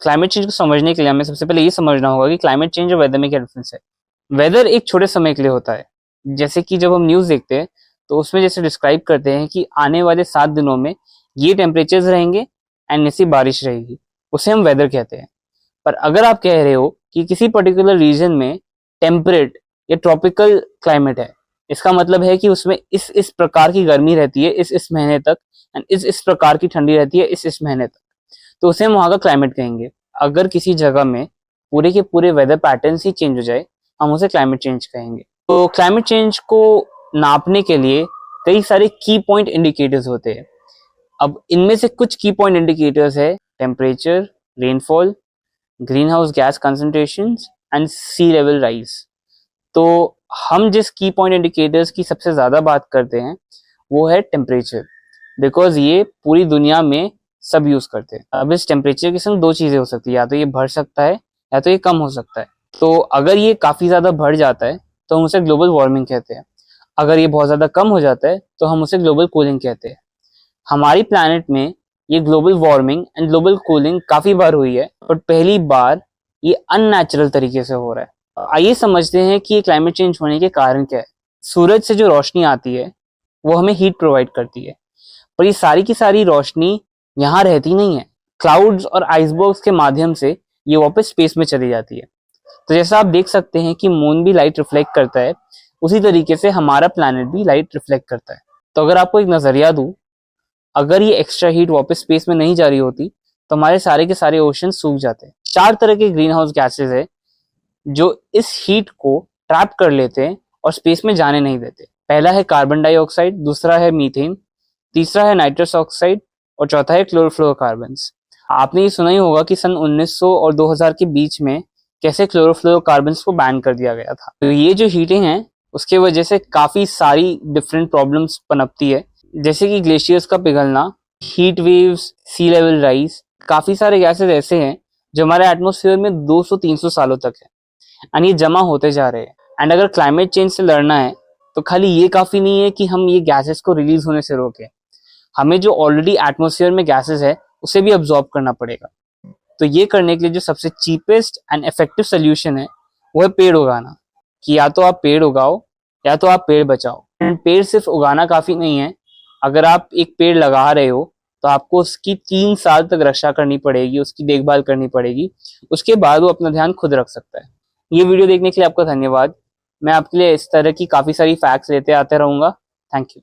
Climate change को समझने के लिए हमें सबसे पहले ये समझना होगा कि क्लाइमेट चेंज और वेदर में क्या डिफरेंस है। वेदर एक छोटे समय के लिए होता है, जैसे कि जब हम न्यूज देखते हैं तो उसमें जैसे डिस्क्राइब करते हैं कि आने वाले 7 दिनों में ये टेम्परेचर्स रहेंगे एंड ऐसी बारिश रहेगी, उसे हम वेदर कहते हैं। पर अगर आप कह रहे हो कि किसी पर्टिकुलर रीजन में टेम्परेट या ट्रॉपिकल क्लाइमेट है, इसका मतलब है कि उसमें इस प्रकार की गर्मी रहती है इस महीने तक एंड इस प्रकार की ठंडी रहती है इस महीने तक, तो उसे हम वहां का क्लाइमेट कहेंगे। अगर किसी जगह में पूरे के पूरे वेदर पैटर्न्स ही चेंज हो जाए, हम उसे क्लाइमेट चेंज कहेंगे। तो क्लाइमेट चेंज को नापने के लिए कई सारे की पॉइंट इंडिकेटर्स होते हैं। अब इनमें से कुछ की पॉइंट इंडिकेटर्स है temperature, rainfall, greenhouse gas concentrations and sea level rise. तो हम जिस की पॉइंट इंडिकेटर्स की सबसे ज्यादा बात करते हैं वो है टेम्परेचर, बिकॉज ये पूरी दुनिया में सब यूज करते हैं। अब इस टेम्परेचर के संग 2 चीजें हो सकती है, या तो ये बढ़ सकता है या तो ये कम हो सकता है। तो अगर ये काफी ज्यादा बढ़ जाता है तो हम उसे ग्लोबल वार्मिंग कहते हैं। अगर ये बहुत ज्यादा कम हो जाता है तो हम उसे ग्लोबल कूलिंग कहते हैं। हमारी प्लैनेट में ये global warming and global cooling काफी बार हुई है, बट पहली बार ये अननेचुरल तरीके से हो रहा है। आइए समझते हैं कि ये क्लाइमेट चेंज होने के कारण क्या है। सूरज से जो रोशनी आती है वो हमें हीट प्रोवाइड करती है, पर ये सारी की सारी रोशनी यहाँ रहती नहीं है। क्लाउड्स और आइसबर्ग्स के माध्यम से ये वापस स्पेस में चली जाती है। तो जैसा आप देख सकते हैं कि मून भी लाइट रिफ्लेक्ट करता है, उसी तरीके से हमारा प्लैनेट भी लाइट रिफ्लेक्ट करता है। तो अगर आपको एक नजरिया दूं, अगर ये एक्स्ट्रा हीट वापस स्पेस में नहीं जा रही होती तो हमारे सारे के सारे ओशन सूख जाते हैं। 4 तरह के ग्रीन हाउस गैसेज है जो इस हीट को ट्रैप कर लेते हैं और स्पेस में जाने नहीं देते। पहला है कार्बन डाइऑक्साइड, दूसरा है मीथेन, तीसरा है नाइट्रस ऑक्साइड और चौथा है क्लोरोफ्लोरोकार्बन्स। आपने ये सुना ही होगा कि सन 1900 और 2000 के बीच में कैसे क्लोरोफ्लोरोकार्बन्स को बैन कर दिया गया था। तो ये जो हीटिंग है उसके वजह से काफी सारी डिफरेंट प्रॉब्लम्स पनपती है, जैसे कि ग्लेशियर्स का पिघलना, हीट वेव्स, सी लेवल राइज। काफी सारे गैसेस ऐसे हैं जो हमारे एटमॉस्फेयर में 200-300 सालों तक है एंड ये जमा होते जा रहे हैं। एंड अगर क्लाइमेट चेंज से लड़ना है तो खाली ये काफी नहीं है कि हम ये गैसेस को रिलीज होने से रोकें, हमें जो ऑलरेडी एटमॉस्फेयर में गैसेस है उसे भी अब्सॉर्ब करना पड़ेगा। तो ये करने के लिए जो सबसे चीपेस्ट एंड इफेक्टिव सोल्यूशन है वो है पेड़ उगाना, कि या तो आप पेड़ उगाओ या तो आप पेड़ बचाओ। एंड पेड़ सिर्फ उगाना काफी नहीं है, अगर आप एक पेड़ लगा रहे हो तो आपको उसकी 3 साल तक रक्षा करनी पड़ेगी, उसकी देखभाल करनी पड़ेगी, उसके बाद वो अपना ध्यान खुद रख सकता है। ये वीडियो देखने के लिए आपका धन्यवाद। मैं आपके लिए इस तरह की काफी सारी फैक्ट्स लेते आते रहूंगा। Thank you.